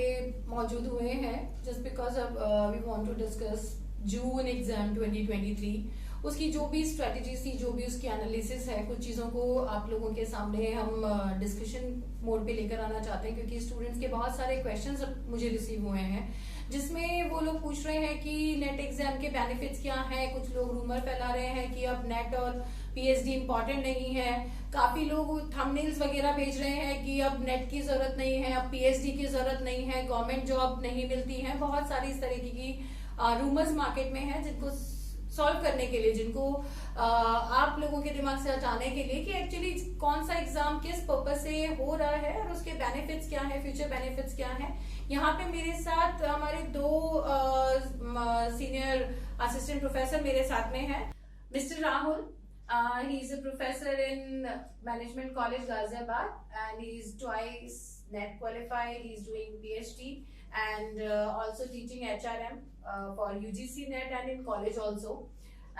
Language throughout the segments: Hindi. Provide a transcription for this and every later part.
पे मौजूद हुए हैं just because we want to discuss June exam 2023, उसकी जो भी स्ट्रेटेजी थी, जो भी उसकी एनालिसिस है, कुछ चीज़ों को आप लोगों के सामने हम डिस्कशन मोड पे लेकर आना चाहते हैं, क्योंकि स्टूडेंट्स के बहुत सारे क्वेश्चंस मुझे रिसीव हुए हैं जिसमें वो लोग पूछ रहे हैं कि नेट एग्जाम के बेनिफिट्स क्या हैं। कुछ लोग रूमर फैला रहे हैं कि अब नेट और पीएचडी इंपॉर्टेंट नहीं है। काफी लोग थंबनेल्स वगैरह भेज रहे हैं कि अब नेट की जरूरत नहीं है, अब पीएचडी की जरूरत नहीं है, गवर्नमेंट जॉब नहीं मिलती है। बहुत सारी इस तरीके की रूमर्स मार्केट में है जिनको सॉल्व करने के लिए, जिनको आप लोगों के दिमाग से हटाने के लिए कि एक्चुअली कौन सा एग्जाम किस पर्पज से हो रहा है और उसके बेनिफिट्स क्या है, फ्यूचर बेनिफिट्स क्या है। यहाँ पे मेरे साथ हमारे दो सीनियर असिस्टेंट प्रोफेसर मेरे साथ में है। Mister Rahul, he is a professor in Management College Ghaziabad and he is twice NET qualified. He is doing PhD and also teaching HRM for UGC NET and in college also.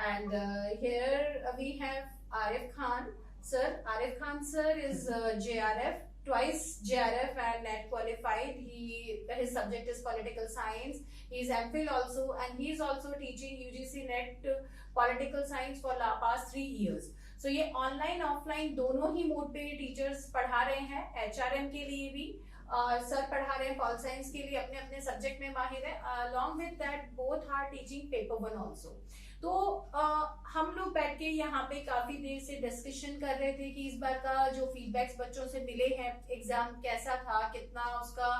And here we have Arif Khan sir. Arif Khan sir is JRF, twice JRF and NET qualified. His subject is political science. He is MPhil also and he is also teaching UGC NET political science for past 3 years. सो ये ऑनलाइन ऑफलाइन दोनों ही मोड पे टीचर्स पढ़ा रहे हैं। एचआरएम के लिए भी सर पढ़ा रहे हैं, पॉल साइंस के लिए अपने अपने सब्जेक्ट में माहिर है। Along with that both are teaching paper 1 also. तो हम लोग बैठ के यहाँ पे काफी देर से डिस्कशन कर रहे थे कि इस बार का जो फीडबैक्स बच्चों से मिले हैं, एग्जाम कैसा था, कितना उसका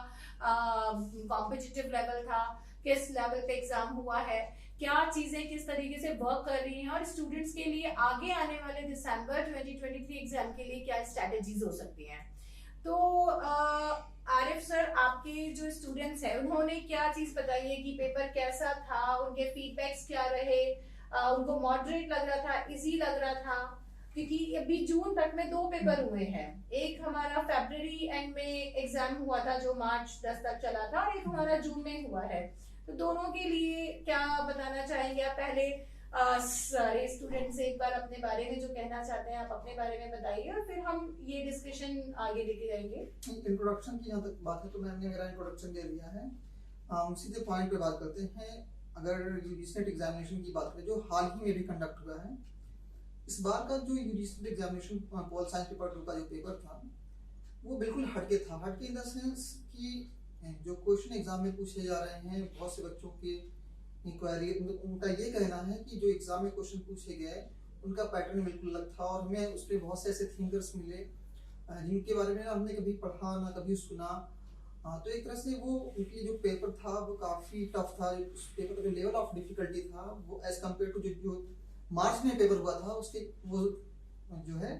कॉम्पिटिटिव लेवल था, किस लेवल पे एग्जाम हुआ है, क्या चीजें किस तरीके से वर्क कर रही हैं और स्टूडेंट्स के लिए आगे आने वाले दिसंबर 2023 एग्जाम के लिए क्या स्ट्रेटेजीज हो सकती हैं। तो आरिफ सर, आपके जो स्टूडेंट्स हैं उन्होंने क्या चीज बताई है कि पेपर कैसा था, उनके फीडबैक्स क्या रहे, उनको मॉडरेट लग रहा था, इजी लग रहा था? क्योंकि अभी जून तक में 2 पेपर हुए हैं। एक हमारा फरवरी एंड में एग्जाम हुआ था जो मार्च 10 तक चला था और एक हमारा जून में हुआ है। तो दोनों के लिए क्या बताना चाहेंगे आप? पहले सारे स्टूडेंट से एक बार अपने बारे में जो कहना चाहते हैं आप अपने बारे में बताइए और फिर हम ये डिस्कशन आगे लेके जाएंगे। इंट्रोडक्शन की जहाँ तक बात है तो मैंने मेरा इंट्रोडक्शन दे दिया है। सीधे पॉइंट पे बात करते हैं। अगर यूजीसी नेट एग्जामिनेशन की बात करें जो हाल ही में भी कंडक्ट हुआ है, इस बार का जो UGC net examination pol science paper 2 का जो पेपर था वो बिल्कुल हटके था। हटके इन द सेंस कि जो क्वेश्चन एग्जाम में पूछे जा रहे हैं, बहुत से बच्चों की इंक्वायरी, उनका ये कहना है कि जो एग्जाम में क्वेश्चन पूछे गए उनका पैटर्न बिल्कुल अलग था और हमें उस पर बहुत से ऐसे थिंकर्स मिले जिनके बारे में हमने कभी पढ़ा ना कभी सुना। तो एक तरह से वो उनके जो पेपर था वो काफ़ी टफ था। उस पेपर का जो लेवल ऑफ डिफिकल्टी था वो एज कम्पेयर टू जो मार्च में पेपर हुआ था उसके वो जो है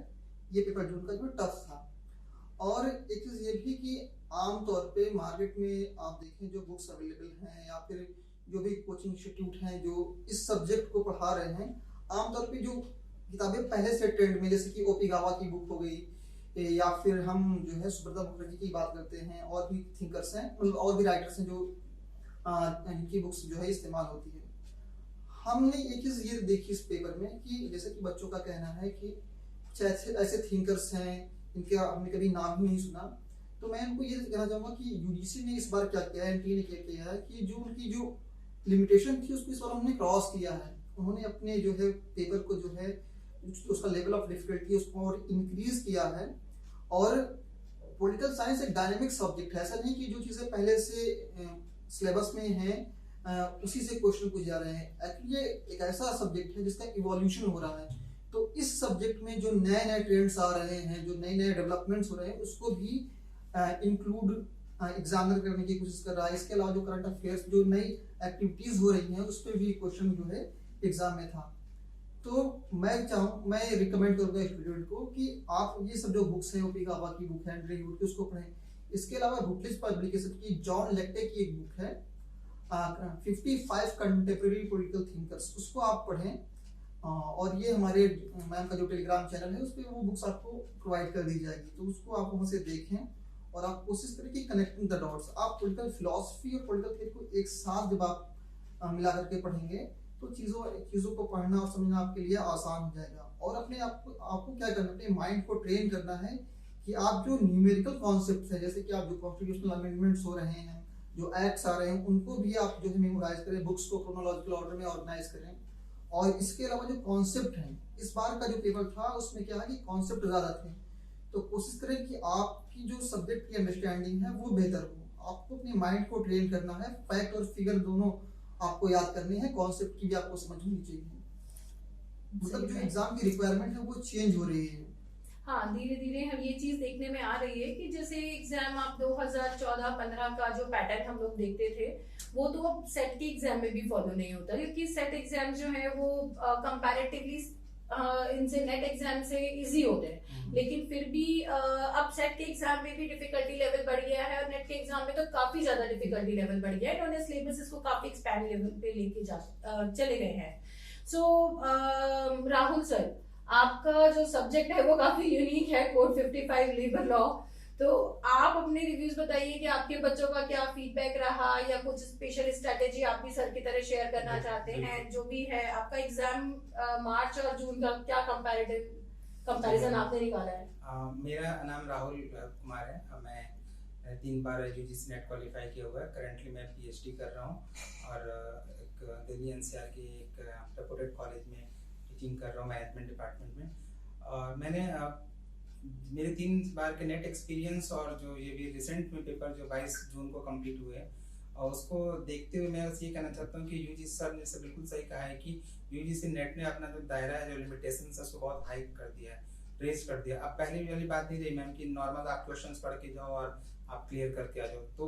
ये पेपर जून का जो टफ था। और एक चीज़ ये भी कि आमतौर पे मार्केट में आप देखें जो बुक्स अवेलेबल हैं या फिर जो भी कोचिंग इंस्टीट्यूट हैं जो इस सब्जेक्ट को पढ़ा रहे हैं, आमतौर पे जो किताबें पहले से ट्रेंड में, जैसे कि ओपी गावा की बुक हो गई या फिर हम जो है सुब्रता मुखर्जी की बात करते हैं, और भी थिंकर्स हैं, मतलब और भी राइटर्स हैं जो इनकी बुक्स जो है इस्तेमाल होती है। हमने एक चीज़ ये देखी इस पेपर में कि जैसे कि बच्चों का कहना है कि ऐसे थिंकर्स हैं इनके हमने कभी नाम ही नहीं सुना। तो मैं उनको ये कहना चाहूँगा कि यूजीसी ने इस बार क्या किया है, एनटीए ने क्या किया है कि जो उनकी जो लिमिटेशन थी उसको इस बार उन्होंने क्रॉस किया है। उन्होंने अपने जो है पेपर को जो है उसका लेवल ऑफ डिफिकल्टी उसको और इंक्रीज किया है। और पॉलिटिकल साइंस एक डायनेमिक सब्जेक्ट है, ऐसा नहीं कि जो चीज़ें पहले से सिलेबस में हैं उसी से क्वेश्चन पूछे जा रहे हैं। एक्चुअली ये एक ऐसा सब्जेक्ट है जिसका इवोल्यूशन हो रहा है। तो इस सब्जेक्ट में जो नए नए ट्रेंड्स आ रहे हैं, जो नए नए डेवलपमेंट्स हो रहे हैं, उसको भी इंक्लूड एग्जामिनर करने की कोशिश कर रहा है। इसके अलावा जो करंट अफेयर्स जो नई एक्टिविटीज हो रही हैं उस पर भी क्वेश्चन जो है एग्जाम में था। तो मैं रिकमेंड करूँगा स्टूडेंट को कि आप ये सब जो बुक्स हैं, ओपी गावा की बुक है, एंड्रे वुड की, उसको पढ़ें। इसके अलावा रूटलेज पब्लिकेशन की जॉन लेक्टे की एक बुक है 55 कंटेम्प्रेरी पॉलिटिकल थिंकर्स, उसको आप पढ़ें। और ये हमारे मैम का जो टेलीग्राम चैनल है उस पर वो बुक्स आपको प्रोवाइड कर दी जाएगी, तो उसको आप वहाँ से देखें और आप कोशिश करें कि कनेक्टिंग द डॉट्स। आप पॉलिटिकल फिलॉसफी और पॉलिटिकल थियरी को एक साथ जब आप मिला करके पढ़ेंगे तो चीज़ों को पढ़ना और समझना आपके लिए आसान हो जाएगा। और अपने आपको क्या करना है, अपने माइंड को ट्रेन करना है कि आप जो न्यूमेरिकल कॉन्सेप्ट है, जैसे कि आप जो कॉन्स्टिट्यूशनल अमेंडमेंट्स हो रहे हैं, जो एक्ट्स आ रहे हैं उनको भी आप जो है मेमोराइज करें, बुक्स को क्रोनोलॉजिकल ऑर्डर में ऑर्गेनाइज करें। और इसके अलावा जो कॉन्सेप्ट हैं, इस बार का जो पेपर था उसमें क्या है कि कॉन्सेप्ट ज़्यादा थे, तो कोशिश करें कि आपकी जो सब्जेक्ट की अंडरस्टैंडिंग है वो बेहतर हो। आपको अपने माइंड को ट्रेन करना है, फैक्ट और फिगर दोनों आपको याद करने हैं, कॉन्सेप्ट की भी आपको समझ होनी चाहिए। मतलब जो एग्जाम की रिक्वायरमेंट है वो चेंज हो रही है। हाँ, धीरे धीरे हम ये चीज देखने में आ रही है कि जैसे एग्जाम आप 2014-15 का जो पैटर्न हम लोग देखते थे वो तो अब सेट के एग्जाम में भी फॉलो नहीं होता, क्योंकि सेट एग्जाम जो है वो कंपैरेटिवली इनसे नेट एग्जाम से इजी होते हैं, लेकिन फिर भी अब सेट के एग्जाम में भी डिफिकल्टी लेवल बढ़ गया है और नेट के एग्जाम में तो काफी ज्यादा डिफिकल्टी लेवल बढ़ गया है। इन्होंने सिलेबस इसको काफी एक्सपैंड लेवल पे लेके चले गए हैं। सो राहुल सर, आपका जो सब्जेक्ट है वो काफी यूनिक है, कोड 55 लेबर लॉ। तो आप अपने रिव्यूज बताइए कि आपके बच्चों का क्या फीडबैक रहा, या कुछ स्पेशल स्ट्रेटेजी आप भी सर की तरह शेयर करना चाहते हैं। जो भी है, आपका एग्जाम मार्च और जून का क्या कंपैरिजन आपने निकाला है? मेरा नाम राहुल कुमार है। मैं 3 बार यूजीसी नेट क्वालिफाई किया हुआ है। करंटली मैं पीएचडी कर रहा हूँ और एक दिल्ली एनसीआर के एक रेपुटेड कॉलेज में टीचिंग कर रहा हूँ मैनेजमेंट डिपार्टमेंट में। और मैंने मेरे 3 बार के नेट एक्सपीरियंस और जो ये भी रिसेंट में पेपर जो 22 जून को कंप्लीट हुए और उसको देखते हुए मैं बस ये कहना चाहता हूँ कि यूजीसी सर ने से बिल्कुल सही कहा है कि यूजीसी नेट ने अपना जो दायरा है, जो लिमिटेशन है, उसको बहुत हाइक कर दिया है, रेज कर दिया। अब पहले वाली बात नहीं रही मैम कि नॉर्मल आप क्वेश्चंस पढ़ के जाओ और आप क्लियर करके आ जाओ। तो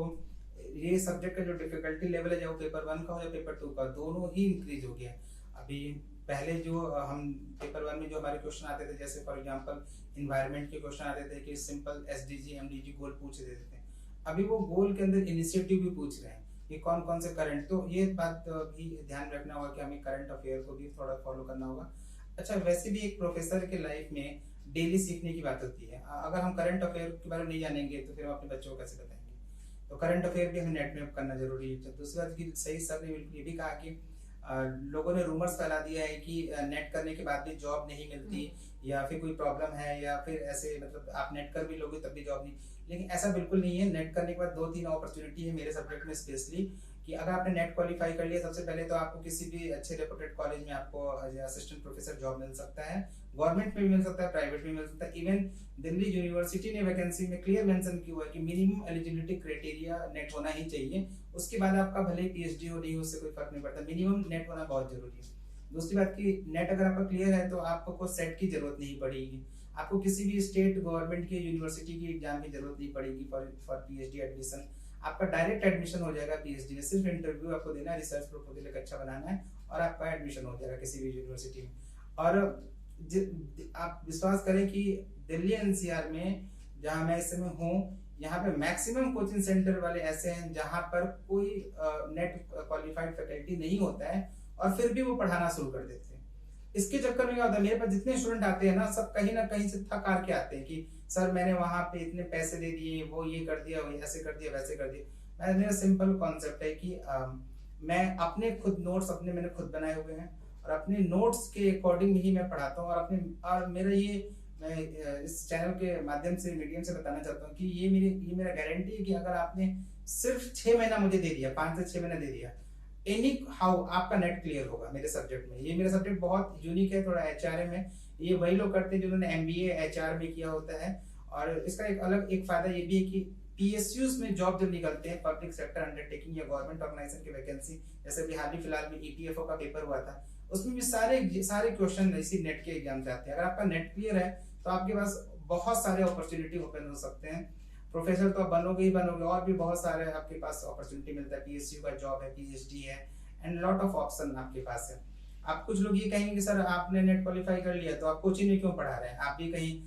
ये सब्जेक्ट का जो डिफिकल्टी लेवल है, चाहे वो पेपर 1 का हो या पेपर 2 का, दोनों ही इंक्रीज हो गया। अभी पहले जो हम पेपर 1 में जो हमारे क्वेश्चन आते थे, जैसे फॉर एग्जांपल इन्वायरमेंट के क्वेश्चन आते थे कि सिंपल एसडीजी एमडीजी गोल पूछ देते थे, अभी वो गोल के अंदर इनिशिएटिव भी पूछ रहे हैं कि कौन कौन से करंट। तो ये बात भी ध्यान रखना होगा कि हमें करंट अफेयर को भी थोड़ा फॉलो करना होगा। अच्छा, वैसे भी एक प्रोफेसर के लाइफ में डेली सीखने की बात होती है। अगर हम करंट अफेयर के बारे में नहीं जानेंगे तो फिर हम अपने बच्चों को कैसे बताएंगे। तो करंट अफेयर भी हमें नेट में करना जरूरी है। दूसरी बात की सही सर ने ये भी कहा कि लोगों ने रूमर्स फैला दिया है कि नेट करने के बाद भी जॉब नहीं मिलती या फिर कोई प्रॉब्लम है या फिर ऐसे, मतलब आप नेट कर भी लोगे तब भी जॉब नहीं। लेकिन ऐसा बिल्कुल नहीं है। नेट करने के बाद 2-3 अपॉर्चुनिटी है मेरे सब्जेक्ट में स्पेशली, कि अगर आपने नेट क्वालिफाई कर लिया, सबसे पहले तो आपको किसी भी अच्छे रेपुटेड कॉलेज में आपको असिस्टेंट प्रोफेसर जॉब मिल सकता है। गवर्नमेंट में भी मिल सकता है, प्राइवेट में मिल सकता है। इवन दिल्ली यूनिवर्सिटी ने वैकेंसी में क्लियर मेंशन किया हुआ है कि मिनिमम एलिजिबिलिटी क्राइटेरिया नेट होना ही चाहिए। उसके बाद आपका भले पीएचडी हो नहीं हो, उससे कोई फर्क नहीं पड़ता, मिनिमम नेट होना बहुत जरूरी है। दूसरी बात की नेट अगर आपका क्लियर है तो आपको सेट की जरूरत नहीं पड़ेगी, आपको किसी भी स्टेट गवर्नमेंट की यूनिवर्सिटी की एग्जाम की जरूरत नहीं पड़ेगी फॉर पीएचडी एडमिशन। आपका डायरेक्ट एडमिशन हो जाएगा पीएचडी में। सिर्फ इंटरव्यू आपको देना है, रिसर्च प्रपोजल एक अच्छा बनाना है और आपका एडमिशन हो जाएगा किसी भी यूनिवर्सिटी में। और आप विश्वास करें कि दिल्ली एनसीआर में जहां मैं इस समय हूँ, यहाँ पे मैक्सिमम कोचिंग सेंटर वाले ऐसे हैं जहां पर कोई नेट क्वालिफाइड फैकल्टी नहीं होता है और फिर भी वो पढ़ाना शुरू कर देते हैं। इसके चक्कर में क्या होता है, मेरे पास जितने स्टूडेंट आते हैं ना, सब कहीं ना कहीं से थक हार के आते हैं कि सर मैंने वहां पे इतने पैसे दे दिए, वो ये कर दिया, वो ऐसे कर दिया, वैसे कर दिया। मेरा सिंपल कॉन्सेप्ट है कि मैं अपने खुद नोट्स मैंने खुद बनाए हुए हैं और अपने नोट्स के अकॉर्डिंग ही मैं पढ़ाता हूँ। और मेरा ये, मैं इस चैनल के माध्यम से, मीडियम से बताना चाहता हूँ कि ये मेरा गारंटी है कि अगर आपने सिर्फ 6 महीना मुझे दे दिया, 5 से 6 महीना दे दिया, एनी हाउ आपका नेट क्लियर होगा मेरे सब्जेक्ट में। ये मेरा सब्जेक्ट बहुत यूनिक है, थोड़ा एचआरएम है। ये वही लोग करते हैं जिन्होंने एमबीए एचआर में किया होता है। और इसका एक फायदा ये भी है कि पीएसयूज में जॉब जब निकलते हैं, पब्लिक सेक्टर अंडरटेकिंग या गवर्नमेंट ऑर्गेनाइजेशन की वैकेंसी, जैसे भी हाल ही फिलहाल में ईपीएफओ का पेपर हुआ था, उसमें भी सारे क्वेश्चन इसी नेट के एग्जाम से आते हैं। अगर आपका नेट क्लियर है तो आपके पास बहुत सारे अपॉर्चुनिटी ओपन हो सकते हैं। प्रोफेसर तो आप बनोगे ही बनोगे, और भी बहुत सारे आपके पास अपॉर्चुनिटी मिलता है। पीएसयू का जॉब है, पीएचडी है, एंड लॉट ऑफ ऑप्शन आपके पास है। आप कुछ लोग ये कहेंगे कि सर आपने नेट क्वालिफाई कर लिया तो आप कोचिंग में क्यों पढ़ा रहे हैं, आप भी कहीं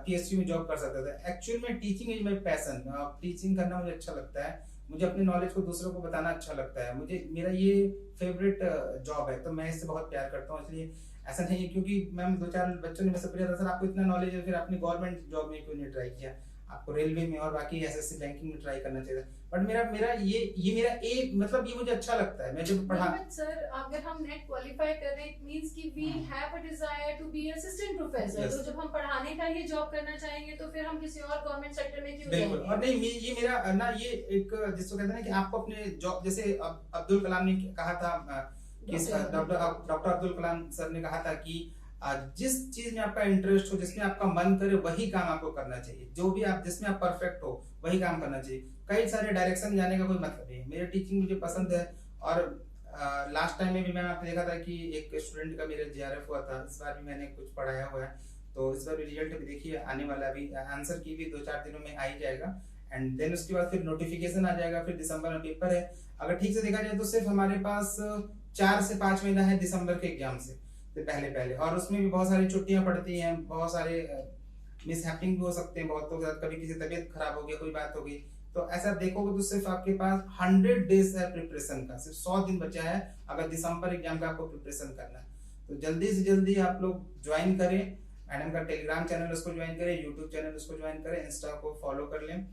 पीएसयू में जॉब कर सकते थे। एक्चुअल में teaching is my passion. Teaching करना मुझे अच्छा लगता है, मुझे अपने नॉलेज को दूसरों को बताना अच्छा लगता है, मेरा ये फेवरेट जॉब है, तो मैं इससे बहुत प्यार करता हूँ। इसलिए ऐसा नहीं है क्योंकि मैम 2-4 बच्चों ने मुझसे पूछा था सर आपको इतना नॉलेज है, फिर आपने गवर्नमेंट जॉब में क्यों नहीं ट्राई किया। आपको रेलवे में और बाकी एसएससी बैंकिंग में ट्राई करना चाहिए। बट मेरा ये मेरा ए मतलब ये मुझे अच्छा लगता है। मैं जब पढ़ा सर अगर हम नेट क्वालिफाई कर रहे हैं इट मींस कि we have a desire to be assistant professor. तो जब हम पढ़ाने का ही जॉब करना चाहेंगे तो फिर हम किसी और गवर्नमेंट सेक्टर में क्यों जाएंगे? बिल्कुल। और नहीं ये मेरा ना ये एक जिसको कहते हैं ना कि आपको अपने जॉब, जैसे अब्दुल कलाम ने कहा था डॉक्टर अब्दुल कलाम सर ने कहा था कि जिस चीज में आपका इंटरेस्ट हो, जिसमें आपका मन करे, वही काम आपको करना चाहिए। जो भी आप जिसमें आप परफेक्ट हो वही काम करना चाहिए। कई सारे डायरेक्शन जाने का कोई मतलब नहीं है। मेरी टीचिंग मुझे पसंद है। और लास्ट टाइम में भी मैंने आपने देखा था कि एक स्टूडेंट का मेरे जेआरएफ हुआ था। इस बार भी मैंने कुछ पढ़ाया हुआ है, तो इस बार भी रिजल्ट भी देखिए आने वाला, अभी आंसर की भी 2-4 दिनों में आ ही जाएगा। एंड देन उसके बाद फिर नोटिफिकेशन आ जाएगा, फिर दिसंबर में पेपर है। अगर ठीक से देखा जाए तो सिर्फ हमारे पास 4 से 5 महीना है दिसंबर के एग्जाम से पहले, और उसमें भी बहुत सारी छुट्टियां पड़ती हैं, बहुत सारे मिसहैपनिंग भी हो सकते हैं बहुतों के साथ। कभी किसी तबीयत खराब हो गया, कोई बात हो गई, तो ऐसा देखोगे तो सिर्फ आपके पास 100 डेज है प्रिपरेशन का, सिर्फ 100 दिन बचा है अगर दिसंबर एग्जाम का आपको प्रिपरेशन करना है। तो जल्दी से जल्दी आप लोग ज्वाइन करें मैडम का टेलीग्राम चैनल, उसको ज्वाइन करें, यूट्यूब चैनल उसको ज्वाइन करें, इंस्टा को फॉलो कर लें।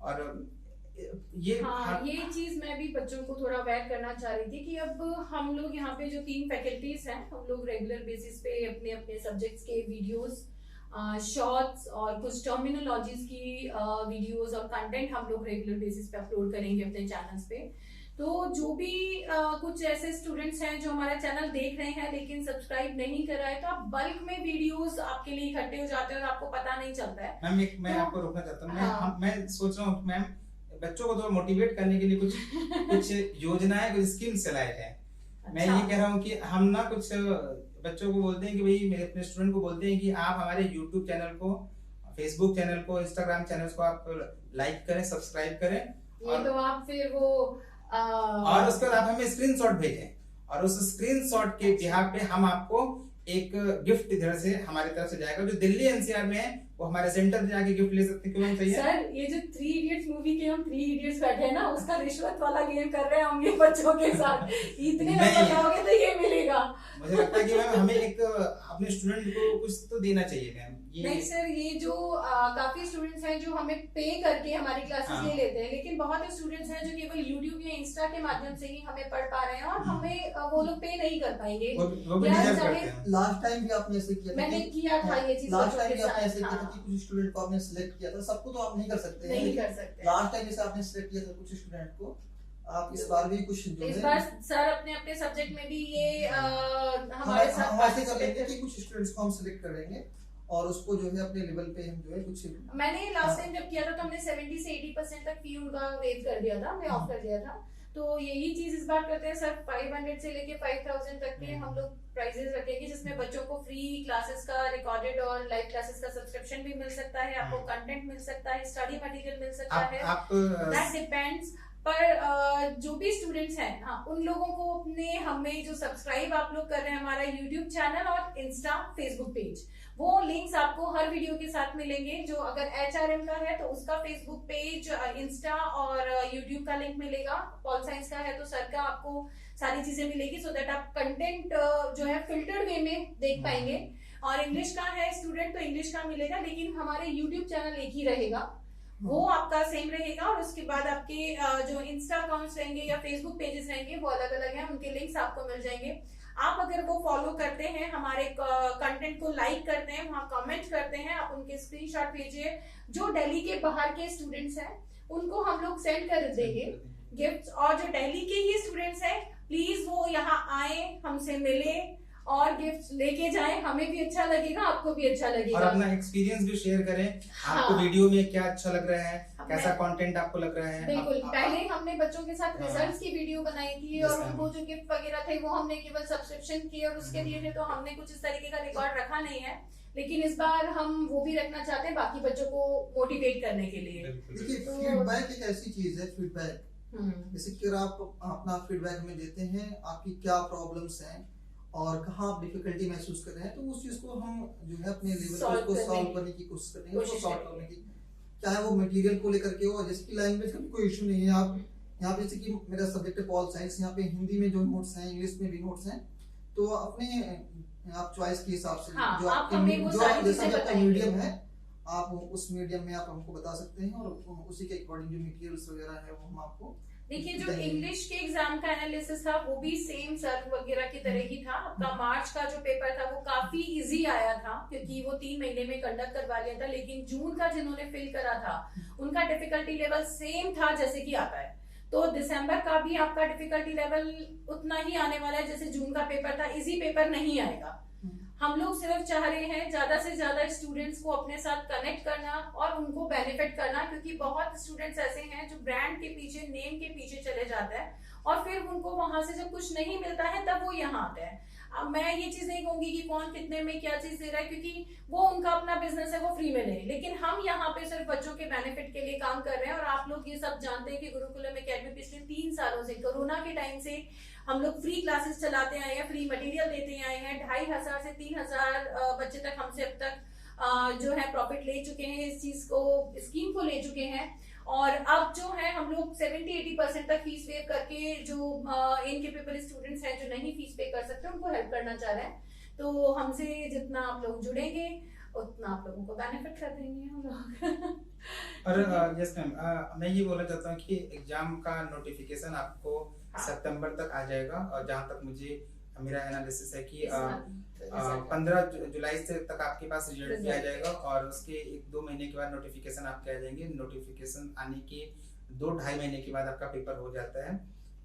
और ये ये चीज मैं भी बच्चों को थोड़ा अवेयर करना चाह रही थी कि अब हम लोग यहाँ पे जो 3 फैकल्टीज हैं, हम लोग रेगुलर बेसिस पे अपने अपने सब्जेक्ट्स के वीडियोस, शॉर्ट्स और कुछ टर्मिनोलॉजीज की वीडियोस और कंटेंट हम लोग रेगुलर बेसिस पे अपलोड करेंगे अपने चैनल्स पे। तो जो भी कुछ ऐसे स्टूडेंट्स हैं जो हमारा चैनल देख रहे हैं लेकिन सब्सक्राइब नहीं कर रहा है, तो आप बल्क में वीडियोस आपके लिए इकट्ठे हो जाते हैं और आपको पता नहीं चलता है। मैम मैं आपको रोकना चाहता हूँ। मैं सोच रहा हूँ मैम बच्चों को थोड़ा मोटिवेट करने के लिए कुछ योजनाएं, कुछ स्कीम चलाए जाए। मैं ये कह रहा हूँ कि हम ना कुछ बच्चों को बोलते हैं कि भाई, मेरे अपने स्टूडेंट को बोलते हैं कि आप हमारे यूट्यूब चैनल को, फेसबुक चैनल को, इंस्टाग्राम चैनल को आप लाइक करें, सब्सक्राइब करें, और तो आप फिर वो और उसके बाद आप हमें स्क्रीनशॉट भेजें, और उस स्क्रीनशॉट के बिहाफ पे हम आपको एक गिफ्ट इधर से हमारी तरफ से जाएगा। जो दिल्ली एनसीआर में है वो हमारे सेंटर में जाके गिफ्ट ले सकते हैं। क्यों चाहिए सर? ये जो 3 इडियट्स मूवी के हम 3 इडियट्स बैठे हैं ना, उसका रिश्वत वाला गेम कर रहे हैं हम ये बच्चों के साथ। इतने नंबर लाओगे तो ये मिलेगा। मुझे लगता है कि मैम हमें एक अपने स्टूडेंट को कुछ तो देना चाहिए मैम। नहीं सर, ये जो काफी स्टूडेंट्स हैं जो हमें पे करके हमारी क्लासेस ले लेते हैं, लेकिन बहुत स्टूडेंट्स हैं जो केवल यूट्यूब या इंस्टा के माध्यम से ही हमें पढ़ पा रहे हैं और हमें वो लोग पे नहीं कर पाएंगे। लास्ट टाइम भी आपने ऐसे किया था, मैंने किया था ये चीज। लास्ट टाइम भी आपने ऐसे किया था कि कुछ स्टूडेंट को आपने सिलेक्ट किया था। सबको तो आप नहीं कर सकते, नहीं कर सकते। लास्ट टाइम जैसे आपने सिलेक्ट किया था कुछ स्टूडेंट को, आप इस बार भी कुछ जो इस बार सर अपने अपने सब्जेक्ट में भी ये हमारे साथ हम ऐसे कर लेंगे कि कुछ स्टूडेंट्स को हम सिलेक्ट कर लेंगे और उसको जो है अपने लेवल पे हम जो है कुछ। मैंने लास्ट टाइम जब किया था तो हमने 70 से 80% तक फी उनका वेव कर दिया था, हमने ऑफ कर दिया था। तो यही चीज इस बार करते हैं सर, 500 से लेके 5000 तक के हम लोग प्राइजेस रखेंगे, जिसमें बच्चों को फ्री क्लासेस का, रिकॉर्डेड और लाइव क्लासेस का सब्सक्रिप्शन भी मिल सकता है, आपको कंटेंट मिल सकता है, स्टडी मटेरियल मिल सकता है। That depends. पर जो भी स्टूडेंट्स हैं, हाँ, उन लोगों को अपने हमें जो सब्सक्राइब आप लोग कर रहे हैं हमारा यूट्यूब चैनल और इंस्टा फेसबुक पेज, वो लिंक्स आपको हर वीडियो के साथ मिलेंगे। जो अगर HRM का है तो उसका फेसबुक पेज, इंस्टा और यूट्यूब का लिंक मिलेगा। पॉल साइंस का है तो सर का आपको सारी चीजें मिलेगी, सो दैट आप कंटेंट जो है फिल्टर्ड वे में देख पाएंगे। और इंग्लिश का है स्टूडेंट तो इंग्लिश का मिलेगा, लेकिन हमारे यूट्यूब चैनल एक ही रहेगा, वो आपका सेम रहेगा। और उसके बाद आपके जो इंस्टा अकाउंट्स रहेंगे या फेसबुक पेजेस रहेंगे वो अलग अलग हैं, उनके लिंक्स आपको मिल जाएंगे। आप अगर वो फॉलो करते हैं, हमारे कंटेंट को लाइक करते हैं, वहाँ कमेंट करते हैं, आप उनके स्क्रीनशॉट भेजिए। जो दिल्ली के बाहर के स्टूडेंट्स हैं उनको हम लोग सेंड कर देंगे गिफ्ट्स, और जो दिल्ली के ही स्टूडेंट्स हैं प्लीज वो यहाँ आए, हमसे मिले और गिफ्ट लेके जाएं। हमें भी अच्छा लगेगा, आपको भी अच्छा लगेगा, और अपना एक्सपीरियंस भी शेयर करें। आपको वीडियो में क्या अच्छा लग रहा है, कैसा कंटेंट आपको लग रहा है। बिल्कुल, पहले हमने बच्चों के साथ रिजल्ट्स की वीडियो बनाई थी और उनको जो गिफ्ट वगैरह थे वो हमने केवल सब्सक्रिप्शन किए और उसके दिए थे, तो हमने कुछ इस तरीके का रिकॉर्ड रखा नहीं है। लेकिन इस बार हम वो भी रखना चाहते हैं बाकी बच्चों को मोटिवेट करने के लिए। देखिए, फीडबैक एक ऐसी चीज है, फीडबैक जैसे कि अगर आप अपना फीडबैक में देते हैं आपकी क्या प्रॉब्लम्स हैं और कहाँ आप डिफिकल्टी महसूस कर रहे हैं, तो उस चीज को हम जो है अपने लेवल पे उसको सॉल्व करने की कोशिश करेंगे, उसको सॉल्व करने की, चाहे वो मटेरियल को लेकर के हो। जैसे कि लैंग्वेज का कोई इशू नहीं है। आप यहाँ पे जैसे कि मेरा सब्जेक्ट है पॉल साइंस, यहाँ पे हिंदी में जो नोट्स हैं, इंग्लिश में भी नोट्स हैं, तो अपने आप चॉइस के हिसाब से जो आपके जैसा भी आपका मीडियम है आप उस मीडियम में आप हमको बता सकते हैं और उसी के अकॉर्डिंग जो मटेरियल्स वगैरह है वो हम आपको देखिए जो इंग्लिश के एग्जाम का एनालिसिस था वो भी सेम सर्व वगैरह की तरह ही था। आपका मार्च का जो पेपर था वो काफी इजी आया था क्योंकि वो 3 महीने में कंडक्ट करवा लिया था, लेकिन जून का जिन्होंने फिल करा था उनका डिफिकल्टी लेवल सेम था जैसे कि आता है। तो दिसंबर का भी आपका डिफिकल्टी लेवल उतना ही आने वाला है जैसे जून का पेपर था, इजी पेपर नहीं आएगा। हम लोग सिर्फ चाह रहे हैं ज्यादा से ज्यादा स्टूडेंट्स को अपने साथ कनेक्ट करना और उनको बेनिफिट करना, क्योंकि बहुत स्टूडेंट्स ऐसे हैं जो ब्रांड के पीछे, नेम के पीछे चले जाते हैं और फिर उनको वहां से जब कुछ नहीं मिलता है तब वो यहाँ आते हैं। अब मैं ये चीज नहीं कहूंगी कि कौन कितने में क्या चीज दे रहा है, क्योंकि वो उनका अपना बिजनेस है, वो फ्री में ले, लेकिन हम यहाँ पे सिर्फ बच्चों के बेनिफिट के लिए काम कर रहे हैं। और आप लोग ये सब जानते हैं कि गुरुकुलम एकेडमी पिछले 3 सालों से, कोरोना के टाइम से हम लोग फ्री क्लासेस चलाते आए हैं, फ्री मटेरियल देते आए हैं। 2500 से 3000 बच्चे तक हमसे अब तक जो है प्रॉफिट ले चुके हैं, इस चीज को, स्कीम को ले चुके हैं। और अब जो है हम लोग 70-80% तक फीस वेव करके जो इनकेपेबल स्टूडेंट्स हैं जो नहीं फीस पे कर सकते उनको हेल्प करना चाह रहे हैं। तो हमसे जितना आप लोग जुड़ेंगे उतना आप लोगों को बेनिफिट कर देंगे हम लोग। और यस मैम, मैं ये बोलना चाहता हूँ कि एग्जाम का नोटिफिकेशन आपको सितंबर तक आ जाएगा, और जहाँ तक मुझे मेरा एनालिसिस है कि 15 जुलाई से तक आपके पास रिजल्ट भी आ जाएगा और उसके 1-2 महीने के बाद नोटिफिकेशन आपके आ जाएंगे। नोटिफिकेशन आने के 2-2.5 महीने के बाद आपका पेपर हो जाता है।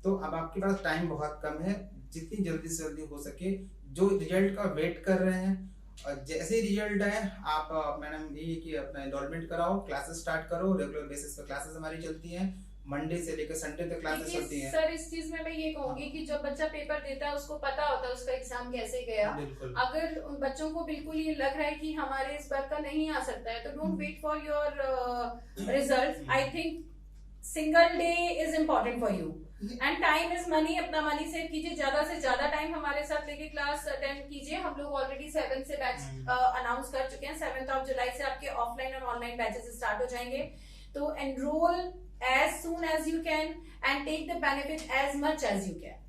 तो अब आपके पास टाइम बहुत कम है, जितनी जल्दी से जल्दी हो सके जो रिजल्ट का वेट कर रहे हैं, और जैसे रिजल्ट आए आप मैडम ये कि अपना एनरोलमेंट कराओ, क्लासेस स्टार्ट करो। रेगुलर बेसिस पे क्लासेस हमारी चलती हैं, मंडे से लेकर संडे तक क्लासेस चलती हैं। सर इस चीज में मैं ये कहूंगी कि जब बच्चा पेपर देता है उसको पता होता है उसका एग्जाम कैसे गया। अगर उन बच्चों को बिल्कुल ये लग रहा है कि हमारे इस बार का नहीं आ सकता है तो don't wait for your result. I think single day is important for you and time is money. अपना मनी सेव कीजिए, ज्यादा से ज्यादा टाइम हमारे साथ लेके क्लास अटेंड कीजिए। हम लोग ऑलरेडी 7 से बैच अनाउंस कर चुके हैं। 7 जुलाई से आपके ऑफलाइन और ऑनलाइन बैचेस स्टार्ट हो जाएंगे। तो enrol as soon as you can and take the benefit as much as you can।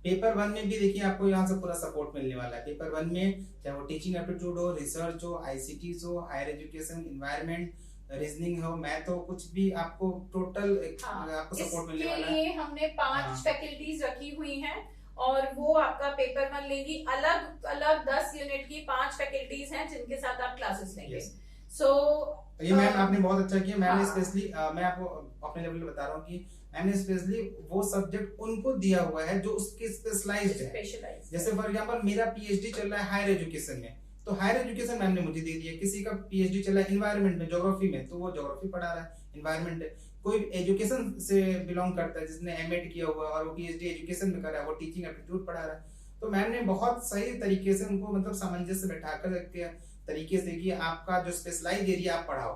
Paper 1 में भी देखिए आपको यहाँ से पूरा सपोर्ट मिलने वाला है। पेपर 1 में चाहे वो टीचिंग एप्टीट्यूड हो, रिसर्च हो, आईसीटीज हो, हायर एजुकेशन, एनवायरनमेंट, रीजनिंग हो, मैथ हो, कुछ भी आपको टोटल आपको सपोर्ट मिलने वाला है। इसके लिए हमने 5 फैकल्टीज रखी हुई हैं और वो आपका पेपर 1 लेंगी। अलग अलग 10 यूनिट की 5 फैकल्टीज हैं जिनके साथ आप क्लासेस लेंगे। ये मैम आपने बहुत अच्छा किया। मैंने स्पेशली मैं आपको अपने लेवल पे बता रहा हूँ कि मैंने स्पेशली वो सब्जेक्ट उनको दिया हुआ है जो उसके स्पेशलाइज्ड है। जैसे फॉर एग्जांपल मेरा पीएचडी चल रहा है हायर एजुकेशन में, तो हायर एजुकेशन मैम ने मुझे दे दिया। किसी का पीएचडी चल रहा है एनवायरनमेंट में, ज्योग्राफी में, तो वो ज्योग्राफी पढ़ा रहा है, एनवायरनमेंट। कोई एजुकेशन से बिलोंग करता है जिसने एमएड किया हुआ है और वो पीएचडी एजुकेशन में कर रहा है, वो टीचिंग एप्टीट्यूड पढ़ा रहा है। तो मैम ने बहुत सही तरीके से उनको मतलब सामंजस्य बैठा कर रखते हैं तरीके से कि आपका जो स्पेशलाइज एरिया आप पढ़ाओ।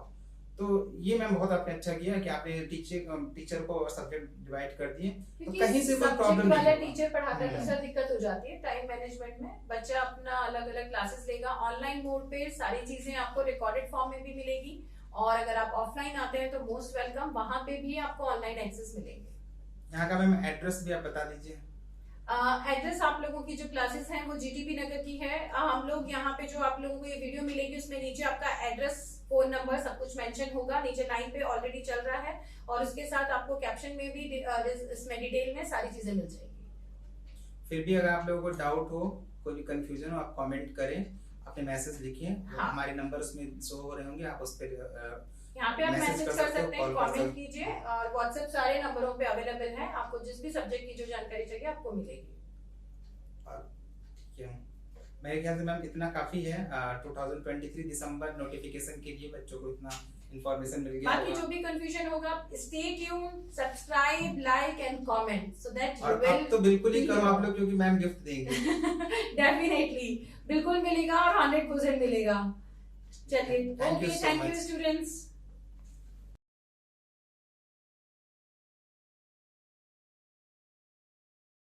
तो ये मैम बहुत आपने अच्छा किया कि आपने टीचर को सब्जेक्ट डिवाइड कर दिए, तो कहीं से कोई प्रॉब्लम नहीं है। टीचर पढ़ाता है तो सर दिक्कत हो जाती है टाइम मैनेजमेंट में। बच्चा अपना अलग अलग क्लासेस लेगा ऑनलाइन मोड पे, सारी चीजें आपको रिकॉर्डेड फॉर्म में भी मिलेगी। और अगर आप ऑफलाइन आते हैं तो मोस्ट वेलकम, वहां पे भी आपको ऑनलाइन एक्सेस मिलेंगे। यहाँ का मैम एड्रेस भी आप बता दीजिए। एड्रेस आप लोगों की जो क्लासेस हैं वो जीटीबी नगर की है। हम लोग यहाँ पे जो आप लोगों को ये वीडियो मिलेगी उसमें नीचे आपका एड्रेस, फोन नंबर सब कुछ मेंशन होगा। नीचे लाइन पे ऑलरेडी चल रहा है और उसके साथ आपको कैप्शन में भी इसमें डिटेल में सारी चीजें मिल जाएगी। फिर भी अगर आप लोगों को डाउट हो, कोई भी कंफ्यूजन हो, आप कमेंट करें, अपने मैसेज लिखिए। हमारे नंबर उसमें शो हो रहे होंगे, आप उस पर यहाँ पे आप मैसेज कर सकते हैं, कमेंट कीजिए। और व्हाट्सएप सारे नंबरों पे अवेलेबल है, आपको जिस भी सब्जेक्ट की जो जानकारी चाहिए आपको मिलेगी। ठीक है, मेरे ख्याल से मैम इतना काफी है। 2023 दिसंबर नोटिफिकेशन के लिए बच्चों को इतना इंफॉर्मेशन मिल गया। बाकी जो भी कंफ्यूजन होगा, stay tune, subscribe, like and comment so that you will. अब तो बिल्कुल ही करो आप लोग, क्योंकि मैम गिफ्ट देंगे। डेफिनेटली बिल्कुल मिलेगा और 100% मिलेगा। चलिए, ओके, थैंक यू स्टूडेंट्स।